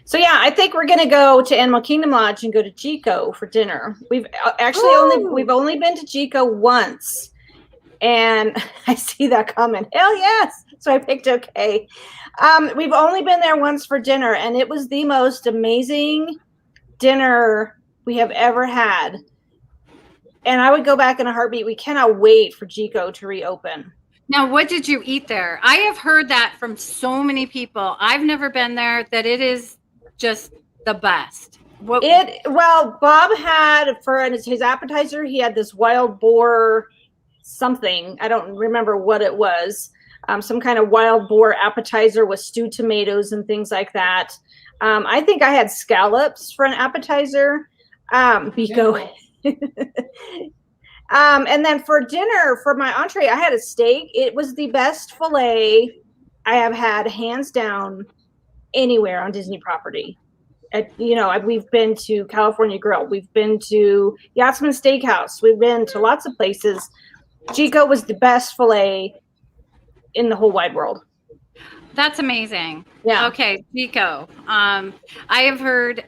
So yeah, I think we're going to go to Animal Kingdom Lodge and go to Chico for dinner. We've actually only been to Chico once. And I see that comment. Hell yes. So I picked okay. We've only been there once for dinner, and it was the most amazing dinner we have ever had. And I would go back in a heartbeat. We cannot wait for Chico to reopen. Now, what did you eat there? I have heard that from so many people. I've never been there, that it is just the best. Bob had for his appetizer, he had this wild boar something. I don't remember what it was. Some kind of wild boar appetizer with stewed tomatoes and things like that. I think I had scallops for an appetizer. And then for dinner, for my entree, I had a steak. It was the best filet I have had, hands down, anywhere on Disney property. We've been to California Grill. We've been to Yachtsman Steakhouse. We've been to lots of places. Chico was the best filet in the whole wide world. That's amazing. Yeah. Okay, Chico. I have heard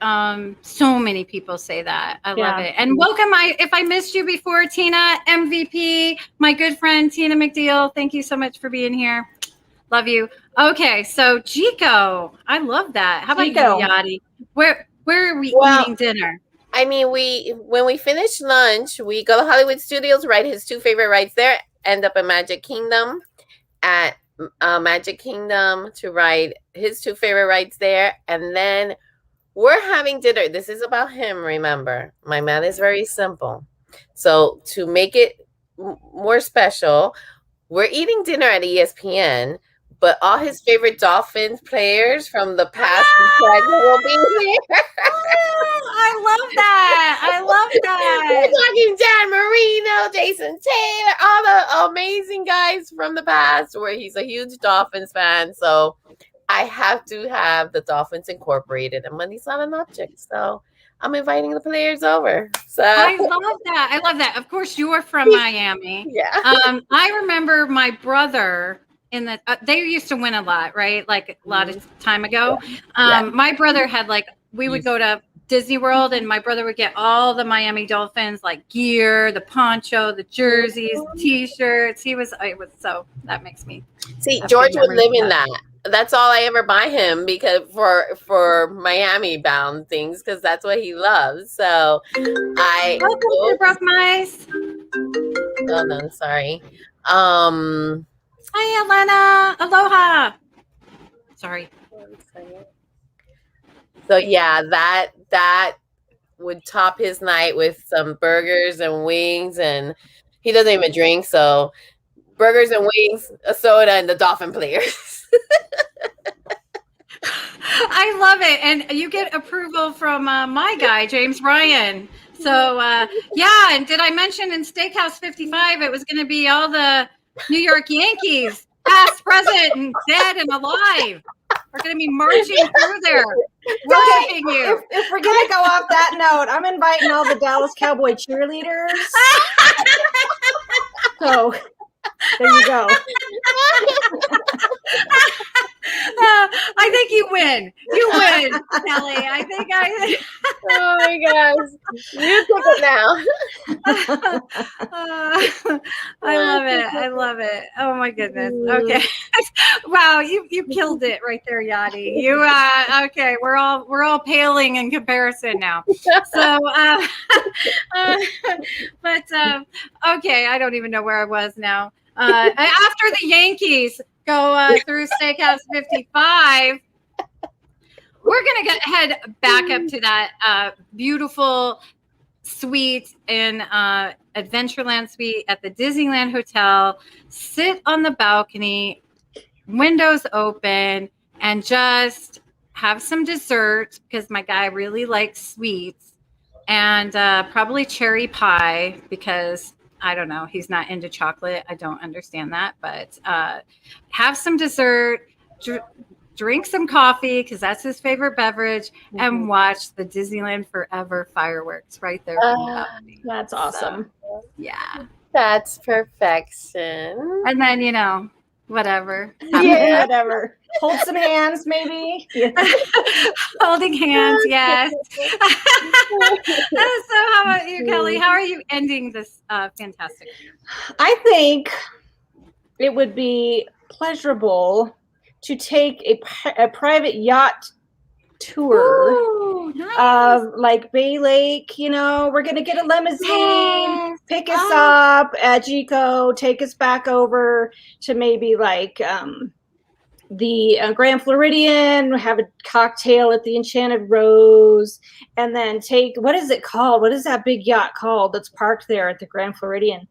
so many people say that. I love it. And welcome. If I missed you before, Tina, MVP, my good friend Tina McDeal. Thank you so much for being here. Love you. Okay, so Chico, I love that. How about you, Yadi? Where are we eating dinner? I mean, when we finish lunch, we go to Hollywood Studios, ride his 2 favorite rides there, end up in Magic Kingdom at Magic Kingdom to ride his 2 favorite rides there, and then we're having dinner. This is about him, remember. My man is very simple. So to make it more special, we're eating dinner at ESPN, but all his favorite Dolphins players from the past will be here. I love that. I love that. We're talking Dan Marino, Jason Taylor, all the amazing guys from the past, where he's a huge Dolphins fan. So I have to have the Dolphins incorporated, and money's not an object. So I'm inviting the players over. So I love that. I love that. Of course, you are from Miami. Yeah. I remember my brother in the they used to win a lot, right? Like a lot of time ago. My brother had we would go to Disney World, and my brother would get all the Miami Dolphins gear, the poncho, the jerseys, T-shirts. It was so that makes me see. George would live in that. That's all I ever buy him because for Miami bound things, because that's what he loves. So welcome to Broke Mice. Oh no, sorry. Hi, Elena. Aloha. Sorry. So yeah, that would top his night with some burgers and wings, and he doesn't even drink, so burgers and wings, a soda, and the Dolphin players. I love it, and you get approval from my guy James Ryan. So yeah, and did I mention in Steakhouse 55 it was going to be all the New York Yankees, past, present, and dead and alive? We're going to be marching through there, worshiping you. If we're going to go off that note, I'm inviting all the Dallas Cowboy cheerleaders. So there you go. I think you win. You win, Kelly. I think I. Oh my gosh, you took it now. I love it. I love it. Oh my goodness. Okay. Wow, you killed it right there, Yadi. You okay? We're all paling in comparison now. So, but okay, I don't even know where I was now. After the Yankees go through Steakhouse 55, we're going to head back up to that beautiful suite in Adventureland suite at the Disneyland Hotel, sit on the balcony, windows open, and just have some dessert because my guy really likes sweets, and probably cherry pie because I don't know. He's not into chocolate. I don't understand that, but have some dessert, drink some coffee because that's his favorite beverage, and watch the Disneyland Forever fireworks right there. That's awesome. So, yeah. That's perfection. And then, whatever. Yeah, whatever. Hold some hands, maybe. Yeah. Holding hands, yes. So how about you, Kelly? How are you ending this fantastic year? I think it would be pleasurable to take a private yacht tour. Ooh, nice. Of Bay Lake. We're going to get a limousine, pick us up at Jico, take us back over to maybe the Grand Floridian, have a cocktail at the Enchanted Rose, and then what is it called? What is that big yacht called that's parked there at the Grand Floridian?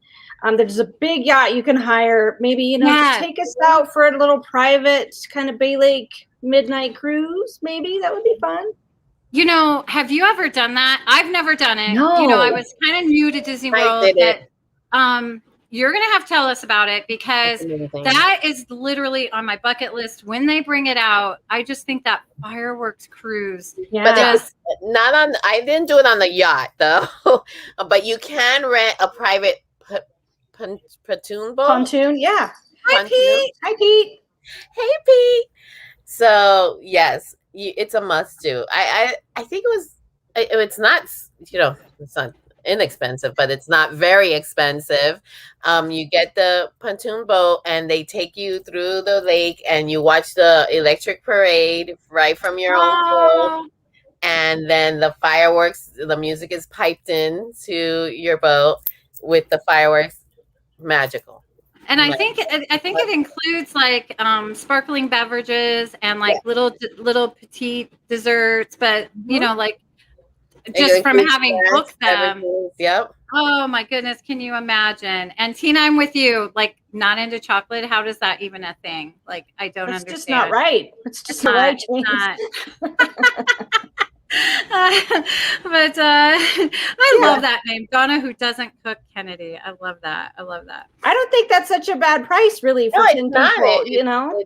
There's a big yacht you can hire. Maybe, just take us out for a little private kind of Bay Lake midnight cruise. Maybe that would be fun. Have you ever done that? I've never done it. No. I was kind of new to Disney World. I did it. You're going to have to tell us about it because that is literally on my bucket list. When they bring it out, I just think that fireworks cruise. Yeah. But I didn't do it on the yacht though. But you can rent a private pontoon boat. Pontoon, yeah. Hi, Pete. Hi, Pete. Hey, Pete. So yes, it's a must do. I think it's not. It's not inexpensive, but it's not very expensive. You get the pontoon boat and they take you through the lake and you watch the electric parade right from your own boat. And then the fireworks, the music is piped in to your boat with the fireworks. Magical. And I think it includes like sparkling beverages and like little petite desserts, but you know, like just from having booked them. Yep. Oh my goodness, can you imagine? And Tina, I'm with you. Like, not into chocolate. How does that even a thing? Like, I don't understand. It's just not right. It's just not right. But I love that name, Donna, who doesn't cook Kennedy. I love that. I don't think that's such a bad price, really, for 10 people. You know,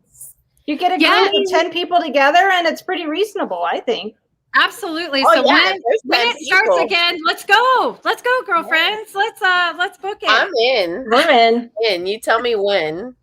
you get a group of 10 people together, and it's pretty reasonable, I think. Absolutely. So when it starts again, let's go, girlfriends. Let's book it. I'm in. We're in. You tell me when.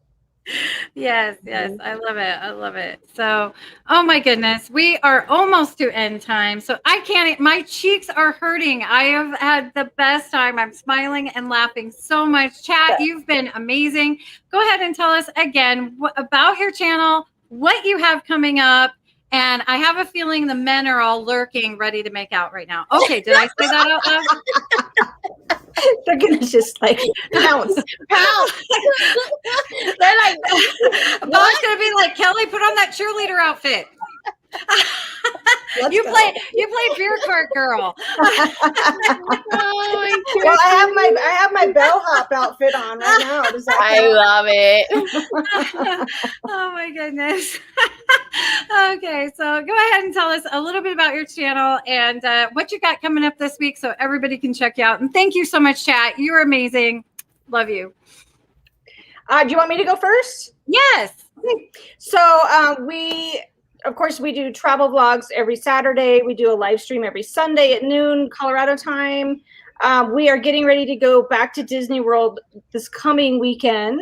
Yes. I love it. So, oh my goodness, we are almost to end time. So I can't, my cheeks are hurting. I have had the best time. I'm smiling and laughing so much. Chat, you've been amazing. Go ahead and tell us again about your channel, what you have coming up. And I have a feeling the men are all lurking, ready to make out right now. Okay, did I say that out loud? They're gonna just like pounce. They're like, Bob's gonna be like, Kelly, put on that cheerleader outfit. You play beer cart girl. Well, I have my bellhop outfit on right now. I love it. Oh my goodness. Okay, so go ahead and tell us a little bit about your channel and what you got coming up this week so everybody can check you out. And thank you so much, chat. You're amazing. Love you. Do you want me to go first? Yes. So of course, we do travel vlogs every Saturday. We do a live stream every Sunday at noon, Colorado time. We are getting ready to go back to Disney World this coming weekend.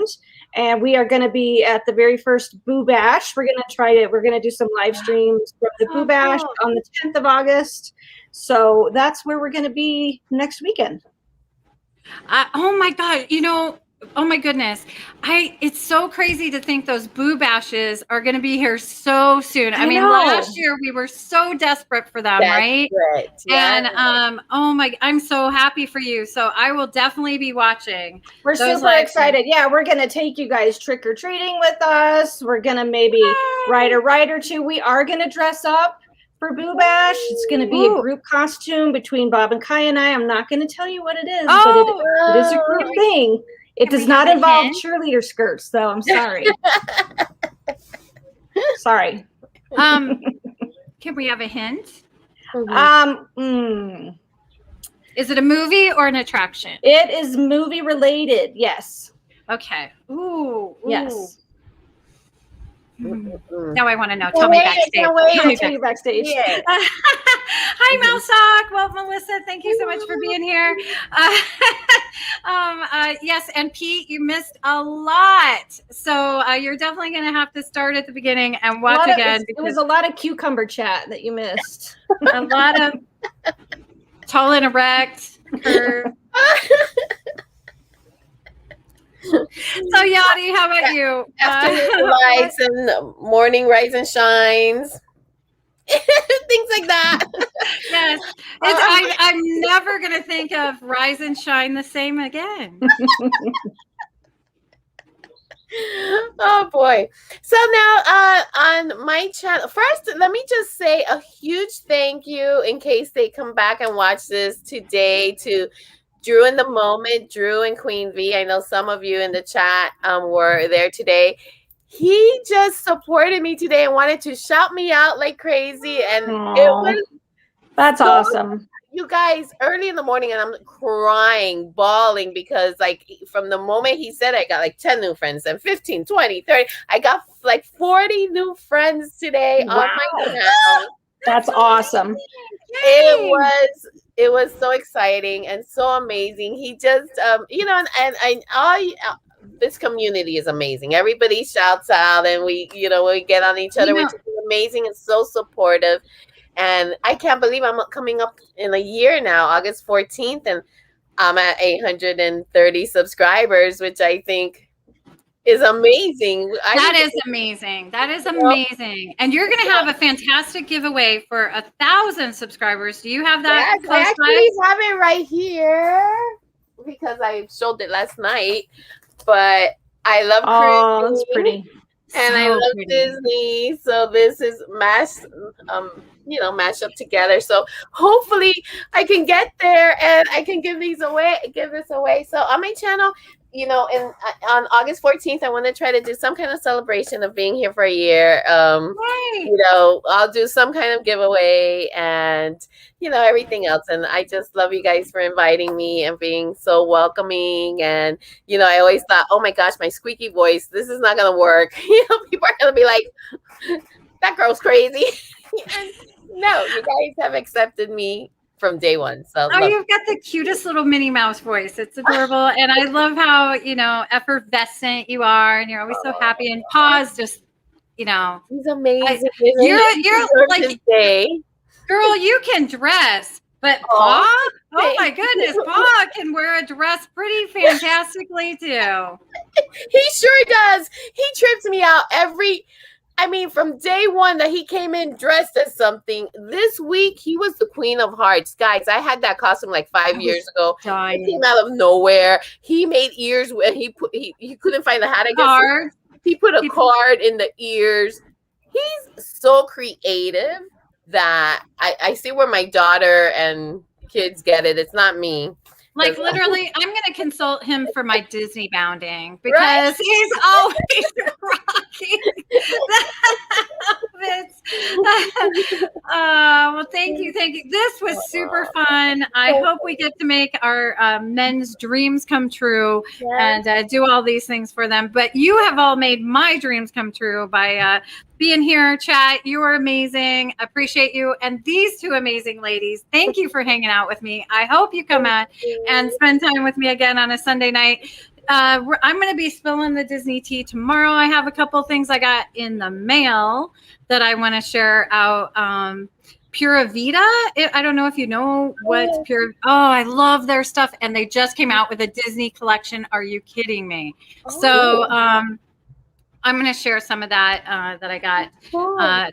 And we are going to be at the very first Boo Bash. We're going to do some live streams from the Boo Bash on the 10th of August. So that's where we're going to be next weekend. Oh my God. Oh my goodness. It's so crazy to think those Boo Bashes are going to be here so soon. I mean, last year we were so desperate for them, right? Yeah. And I'm so happy for you. So I will definitely be watching. We're super excited. Yeah, we're going to take you guys trick-or-treating with us. We're going to maybe ride a ride or two. We are going to dress up for Boo Bash. It's going to be a group costume between Bob and Kai and I. I'm not going to tell you what it is, but it is a group thing. It does not involve cheerleader skirts, though. I'm sorry. Sorry. Can we have a hint? Is it a movie or an attraction? It is movie related. Yes. Okay. Ooh. Yes. Now I want to know. Tell me backstage. Tell me backstage. Yeah. Hi, Mousesock. Well, Melissa, thank you so much for being here. Yes, and Pete, you missed a lot. So you're definitely going to have to start at the beginning and watch again. It was a lot of cucumber chat that you missed. A lot of tall and erect, curve. So Yadi, how about you? Afternoon lights and morning rise and shines. Things like that. Yes. I'm never going to think of rise and shine the same again. Oh boy. So now on my channel, first let me just say a huge thank you in case they come back and watch this today to Drew in the Moment, Drew and Queen V. I know some of you in the chat were there today. He just supported me today and wanted to shout me out like crazy. And that's awesome. You guys, early in the morning, and I'm crying, bawling, because like from the moment he said, I got like 10 new friends, and 15, 20, 30. I got like 40 new friends today on my channel. That's awesome. It was so exciting and so amazing. He just, this community is amazing. Everybody shouts out and we get on each other, which is amazing and so supportive. And I can't believe I'm coming up in a year now, August 14th. And I'm at 830 subscribers, which I think is amazing. That is amazing. That is amazing. And you're going to have a fantastic giveaway for 1,000 subscribers. Do you have that? Yes, I actually have it right here because I showed it last night. But I love cruising. That's pretty. And so I love Disney. So this is mashed up together. So hopefully I can get there and I can give this away. So on my channel, on August 14th, I want to try to do some kind of celebration of being here for a year. I'll do some kind of giveaway and, everything else. And I just love you guys for inviting me and being so welcoming. And, I always thought, oh my gosh, my squeaky voice, this is not going to work. People are going to be like, that girl's crazy. And no, you guys have accepted me from day one. So you've got the cutest little Minnie Mouse voice. It's adorable. And I love how, effervescent you are. And you're always so happy. And Pa's just, he's amazing. You're like, girl, you can dress. But Pa, oh my goodness, Pa can wear a dress pretty fantastically too. He sure does. He trips me out from day one that he came in dressed as something. This week, he was the Queen of Hearts. Guys, I had that costume like 5 years ago. It came out of nowhere. He made ears when he couldn't find the hat. He put a card in the ears. He's so creative that I see where my daughter and kids get it. It's not me. Like literally, I'm going to consult him for my Disney bounding because he's always rocking the outfits. Well, thank you. This was super fun. I hope we get to make our men's dreams come true and do all these things for them. But you have all made my dreams come true by being here, chat. You are amazing. I appreciate you. And these two amazing ladies, thank you for hanging out with me. I hope you come out and spend time with me again on a Sunday night. I'm going to be spilling the Disney tea tomorrow. I have a couple things I got in the mail that I want to share out. Pura Vida. I don't know if you know what Pura. Oh, I love their stuff. And they just came out with a Disney collection. Are you kidding me? So, I'm going to share some of that that I got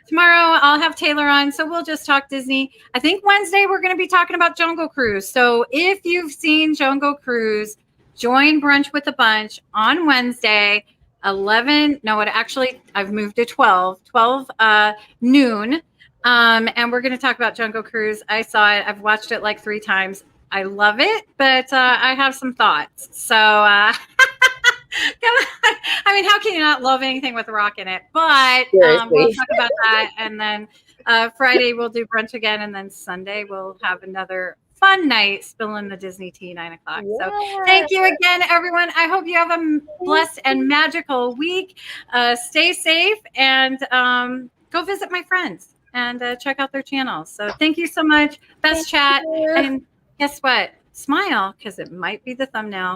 tomorrow. I'll have Taylor on, so we'll just talk Disney. I think Wednesday we're going to be talking about Jungle Cruise. So if you've seen Jungle Cruise, join Brunch with a Bunch on Wednesday, 11. No, I've moved to 12 noon. And we're going to talk about Jungle Cruise. I saw it. I've watched it like 3 times. I love it, but I have some thoughts. So I mean, how can you not love anything with rock in it? But we'll talk about that. And then Friday we'll do brunch again. And then Sunday we'll have another fun night spilling the Disney tea, 9 o'clock. So thank you again, everyone. I hope you have a blessed and magical week. Stay safe and go visit my friends and check out their channels. So thank you so much. Best chat. And guess what? Smile, because it might be the thumbnail.